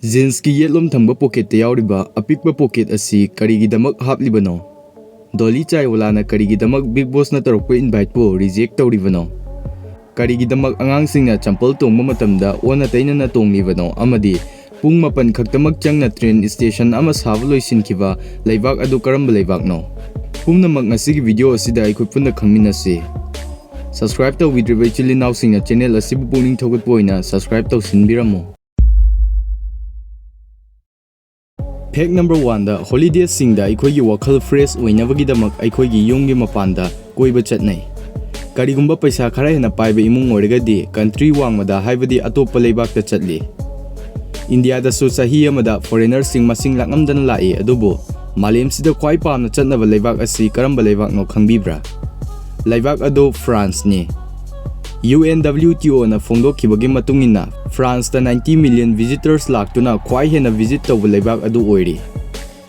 Jeans ki yetlom thangba pocket te yauriba apikba pocket asi karigidamak haplibano. Dolly chaiwala na karigidamak Big Boss na tarokpa invite po reject tawribano. Karigidamak angangsingna champal tongba matamda ona taina na tonglibano amadi pung mapan khaktamak changna train station ama saba loisinkiba leibak adu karamba leibakno. Pumnamak ngasigi video asida aikoi punna khangminasi. Subscribe to widriba chili nausingna channel asibu puning thogat poina subscribe to sinbiramo. Fact number 1 da holidays singda aikoi wakal fresh oinabagidamak aikoi gi yunggi mapanda koiba chatnai. Karigumba paisa khara hena paiba imung oiragadi country wangmada haibadi atopa leibakta chatli. India da su sahi amada foreigners sing masing langamdana lai adubu malem sida khwai pamna chatnaba leibak asi karamba leibak no khangbibra. Leibak ado France ni. UNWTO na phongdokhibagi matungina France ta 90 million visitors laktuna khwai hena visit tawba leibak adu oiri.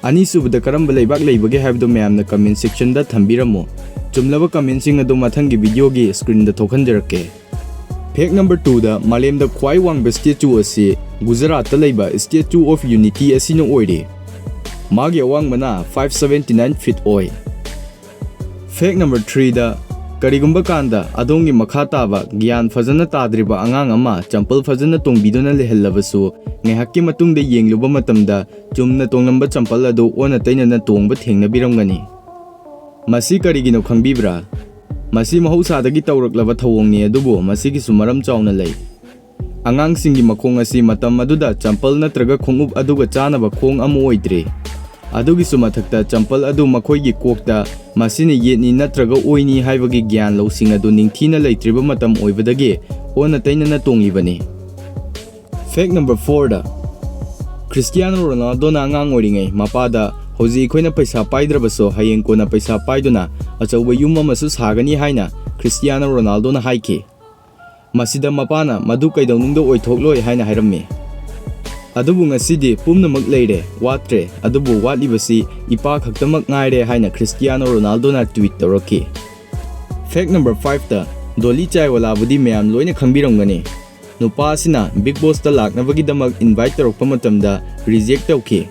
Ani subada karamba leibak leibage haibdo mayamna comment section da thambiramo. Chumlaba comment sing adu mathangi video gi screen da thokhanjarake. Fact number 2 da malem da khwai wangba statue asi Gujarat ta leiba Statue of Unity asino oiri. Magi awangmana 579 feet oi. Fact number 3 da Karigumba kanda adongi makata ba gyan fazana tadriba angang ama champal fazana tongbidona lehellabasu ngehakki matungda yengluba matamda chumna tongnamba champal adu ona tainana tongba thengnabiramgani. Masi karigino khangbibra? Masi mahausadagi tawraklaba thawongni adubu masigi sumaram chawna lei. Angang singi makhong asi matam aduda champal natraga khongup aduga chanaba khong amu oidre. Adugi sumathakta champal adu makhoigi kokta masini yetni natraga oini haibagi gyan losing adu ningthina leitriba matam oibadagi ona tainana tonglibani. Fact number 4 da Cristiano Ronaldo na angang oringai mapada hoji khoina paisa paidrabaso hayeng kona paisa paiduna achauba yum amasu sagani haina Cristiano Ronaldo na haiki. Masida mapana madu kaidaunungda oithokloi haina hairammi. Adubu ngasidi pumnamak leire watre adubu watlibasi ipa khaktamak ngaire haina Cristiano Ronaldo na tweet tawraki. Fact number 5 ta Dolly chaiwala budi mayam loina khangbiramgani. Nupa asina Big Boss ta laknabagidamak invite tawrokpa matamda reject tawki.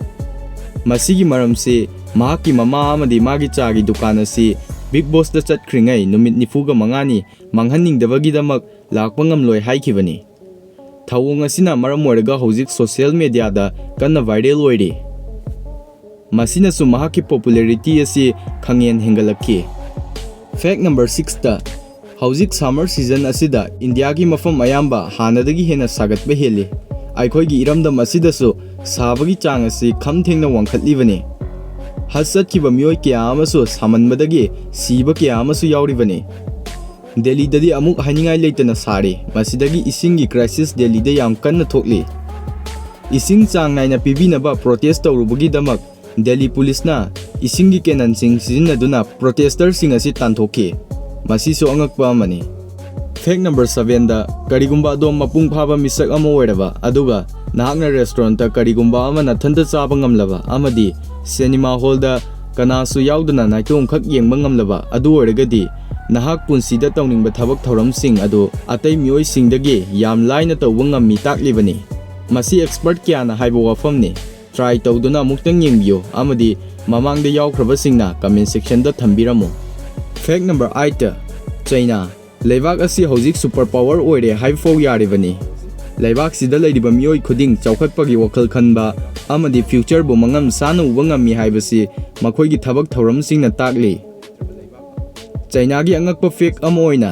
Masigi maramsi mahaki mama amadi magi chagi dukan asi Big Boss ta chatkringai numit nifuga mangani manghaningdabagidamak lakpa ngamloi haikibani. Thawong asina maram oiraga hojik social media da kanna viral oiri. Masina su mahaki popularity asi khangen hengalakki. Fact number 6 ta hojik summer season asida India gi mafam ayamba hanadagi hena sagatba heli. Aikoi gi iramda masida su sabagi chang asi khamthengna wangkhatlibani. Hasat ki bamyoi kya amasu samanbadagi siba kya amasu yauribani. Delhi dadi amuk haningai leitana sari masidagi isingi crisis Delhi da yam kanna thokli. Ising chang naina pibinaba protest tawrubagi damak Delhi police na isingi kenan sing sizinaduna protester sing asi tanthoki. Masi so angakpa amani. Fact number 7 da karigumba adom mapung phaba misak ama oiraba aduga nahakna restaurant ta karigumba ama nathanta chaba ngamlaba amadi cinema hall da kanasu yauduna naitong khak yengba ngamlaba adu oiragadi nahak punsida tawningba thabak thoramsing adu atai mioi singdagi yam laina tawba ngammi taklibani. Masi expert kya na haiba wafamni try tawduna muktang yengbiyo amadi mamangda yawkhrabasingna comment section da thambiramo. Fact number 8 China leibak asi hojik superpower oire haifo yaribani. Leibak sida leidiba mioi khuding chawkhatpagi wakal khanba amadi future bu mangam sana uba ngammi haibasi makhoigi thabak thoramsingna takli. China gi angakpa fake ama oina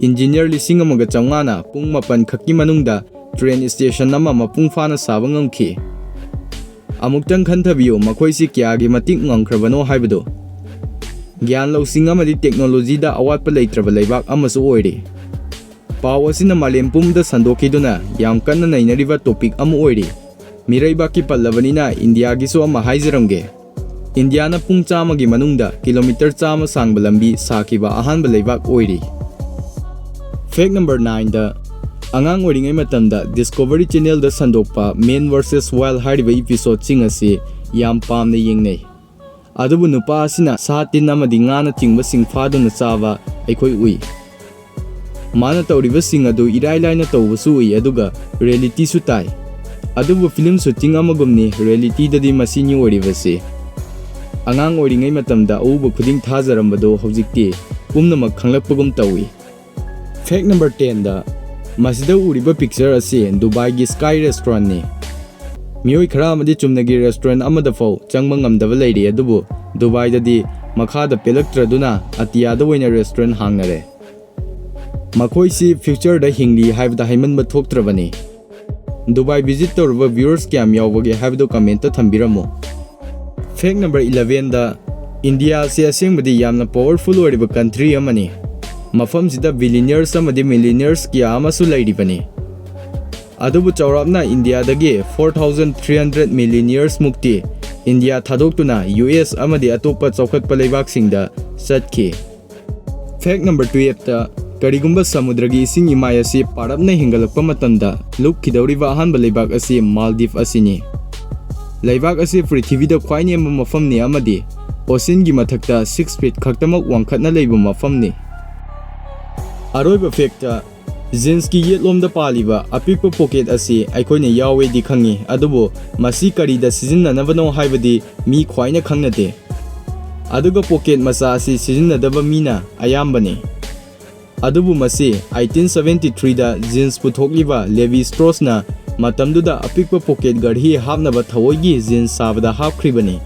engineer lising amaga chawngana pung mapan khakki manungda train station ama mapung fana saba ngamki. Amuktang khanthabiyo makhoisi kya gi matik ngangkhrabano haibado. Gyan losing amadi technology da awatpa leitraba leibak amasu oiri. Paw asina malem pumda sandokiduna yam kanna nainariba topic ama oiri. Miraibaki pallabanina India gi so ama haijaramge. India na pung chama gi manungda kilometer chama sangba lambi sakiba ahanba leibak oiri. Fact number 9 da angang oringai matamda Discovery Channel da sandokpa Man vs Wild hariba episode sing asi yam pamna yengnai. Adubu nupa asina sa tin amadi ngana chingba sing faduna chaba aikoi ui. Mana tawriba sing adu irai laina tawbasu ui aduga reality su tai. ꯑꯗꯨꯕꯨ film shooting ꯑꯃꯒꯨꯝꯅꯤ ꯔꯤꯌꯦꯂꯤꯇꯤꯗꯗꯤ ꯃꯁꯤꯅꯤ ꯑꯣꯏꯔꯤꯕꯁꯤ꯫ ꯑꯉꯥꯡ ꯑꯣꯏꯔꯤꯉꯩ ꯃꯇꯝꯗ ꯑꯎꯕ ꯈꯨꯗꯤꯡ ꯊꯥꯖꯔꯝꯕꯗꯣ ꯍꯧꯖꯤꯛꯇꯤ ꯄꯨꯝꯅꯃꯛ ꯈꯪꯂꯛꯄꯒꯨꯝ ꯇꯧꯏ꯫ ꯐꯦꯛ number 10ꯗ ꯃꯁꯤꯗ ꯎꯔꯤꯕ ꯄꯤꯛꯆꯔ ꯑꯁꯤ ꯗꯨꯕꯥꯏꯒꯤ ꯁ꯭ꯀꯥꯏ ꯔꯦꯁꯇꯨꯔꯦꯟꯠꯅꯤ꯫ ꯃꯤꯑꯣꯏ ꯈꯔ ꯑꯃꯗꯤ ꯆꯨꯝꯅꯒꯤ ꯔꯦꯁꯇꯨꯔꯦꯟꯠ ꯑꯃꯗ ꯐꯥꯎ ꯆꯪꯕ ꯉꯝꯗꯕ ꯂꯩꯔꯤ, ꯑꯗꯨꯕꯨ ꯗꯨꯕꯥꯏꯗꯗꯤ ꯃꯈꯥꯗ ꯄꯦꯜꯂꯛꯇ꯭ꯔꯗꯨꯅ ꯑꯇꯤꯌꯥꯗ ꯑꯣꯏꯅ ꯔꯦꯁꯇꯨꯔꯦꯟꯠ ꯍꯥꯡꯅꯔꯦ꯫ ꯃꯈꯣꯏꯁꯤ ꯐ꯭ꯌꯨꯆꯔꯗ ꯍꯤꯡꯂꯤ ꯍꯥꯏꯕꯗ ꯍꯥꯏꯃꯟꯕ ꯊꯣꯛꯇ꯭ꯔꯕꯅꯤ꯫ ꯗꯨꯕꯥꯏ ꯚꯤꯖꯤꯠ ꯇꯧꯔꯕ ꯚ꯭ꯌꯨꯑꯔꯁ ꯀꯌꯥꯝ ꯌꯥꯎꯕꯒꯦ ꯍꯥꯏꯕꯗꯨ ꯀꯃꯦꯟꯠꯇ ꯊꯝꯕꯤꯔꯝꯃꯨ꯫ ꯐꯦꯛ ꯅꯝꯕꯔ 11ꯗ ꯏꯟꯗꯤꯌꯥ ꯑꯁꯤ ꯑꯁꯦꯡꯕꯗꯤ ꯌꯥꯝꯅ ꯄꯥꯋꯔꯐꯨꯜ ꯑꯣꯏꯔꯤꯕ ꯀꯟꯇ꯭ꯔꯤ ꯑꯃꯅꯤ꯫ ꯃꯐꯝꯁꯤꯗ ꯕꯤꯂꯤꯅꯤꯌꯔꯁ ꯑꯃꯗꯤ ꯃꯤꯂꯤꯅꯤꯌꯔꯁ ꯀꯌꯥ ꯑꯃꯁꯨ ꯂꯩꯔꯤꯕꯅꯤ꯫ ꯑꯗꯨꯕꯨ ꯆꯥꯎꯔꯥꯛꯅ ꯏꯟꯗꯤꯌꯥꯗꯒꯤ 4,300 ꯃꯤꯂꯤꯅꯤꯌꯔꯁ ꯃꯨꯛꯇꯤ ꯏꯟꯗꯤꯌꯥ ꯊꯥꯗꯣꯛꯇꯨꯅ US ꯑꯃꯗꯤ ꯑꯇꯣꯞꯄ ꯆꯥꯎꯈꯠꯄ ꯂꯩꯕꯥꯛꯁꯤꯡꯗ ꯆꯠꯈꯤ꯫ ꯐꯦꯛ ꯅꯝꯕꯔ 12ꯇ ꯀꯔꯤꯒꯨꯝꯕ ꯁꯃꯨꯗ꯭ꯔꯒꯤ ꯏꯁꯤꯡ ꯏꯃꯥꯏ ꯑꯁꯤ ꯄꯥꯔꯞꯅ ꯍꯦꯟꯒꯠꯂꯛꯄ ꯃꯇꯝꯗ ꯂꯨꯞꯈꯤꯗꯧꯔꯤꯕ ꯑꯍꯥꯟꯕ ꯂꯩꯕꯥꯛ ꯑꯁꯤ ꯃꯥꯜꯗꯤꯚ ꯑꯁꯤꯅꯤ꯫ ꯂꯩꯕꯥꯛ ꯑꯁꯤ ꯄ꯭ꯔꯤꯊꯤꯕꯤꯗ ꯈ꯭ꯋꯥꯏ ꯅꯦꯝꯕ ꯃꯐꯝꯅꯤ ꯑꯃꯗꯤ ꯑꯣꯁꯤꯟꯒꯤ ꯃꯊꯛꯇ 6 ꯐꯤꯠ ꯈꯛꯇꯃꯛ ꯋꯥꯡꯈꯠꯅ ꯂꯩꯕ ꯃꯐꯝꯅꯤ꯫ ꯑꯔꯣꯏꯕ ꯐꯦꯛꯇ ꯖꯤꯟꯁꯀꯤ ꯌꯦꯠꯂꯣꯝꯗ ꯄꯥꯜꯂꯤꯕ ꯑꯄꯤꯛꯄ ꯄꯣꯀꯦꯠ ꯑꯁꯤ ꯑꯩꯈꯣꯏꯅ ꯌꯥꯎꯋꯦꯗꯤ ꯈꯪꯉꯤ, ꯑꯗꯨꯕꯨ ꯃꯁꯤ ꯀꯔꯤꯗ ꯁꯤꯖꯤꯟꯅꯅꯕꯅꯣ ꯍꯥꯏꯕꯗꯤ ꯃꯤ ꯈ꯭ꯋꯥꯏꯅ ꯈꯪꯅꯗꯦ꯫ ꯑꯗꯨꯒ ꯄꯣꯀꯦꯠ ꯃꯆꯥ ꯑꯁꯤ ꯁꯤꯖꯤꯟꯅꯗꯕ ꯃꯤꯅ ꯑꯌꯥꯝꯕꯅꯤ꯫ ꯑꯗꯨꯕꯨ ꯃꯁꯤ 1873ꯗ ꯖꯤꯟꯁ ꯄꯨꯊꯣꯛꯂꯤꯕ ꯂꯦꯚꯤ ꯁ꯭ꯇ꯭ꯔꯣꯁꯅ ꯃꯇꯝꯗꯨꯗ ꯑꯄꯤꯛꯄ ꯄꯣꯀꯦꯠ ꯒꯔꯍꯤ ꯍꯥꯞꯅꯕ ꯊꯑꯣꯏꯒꯤ ꯖꯤꯟꯁ ꯁꯥꯕꯗ ꯍꯥꯞꯈ꯭ꯔꯤꯕꯅꯤ꯫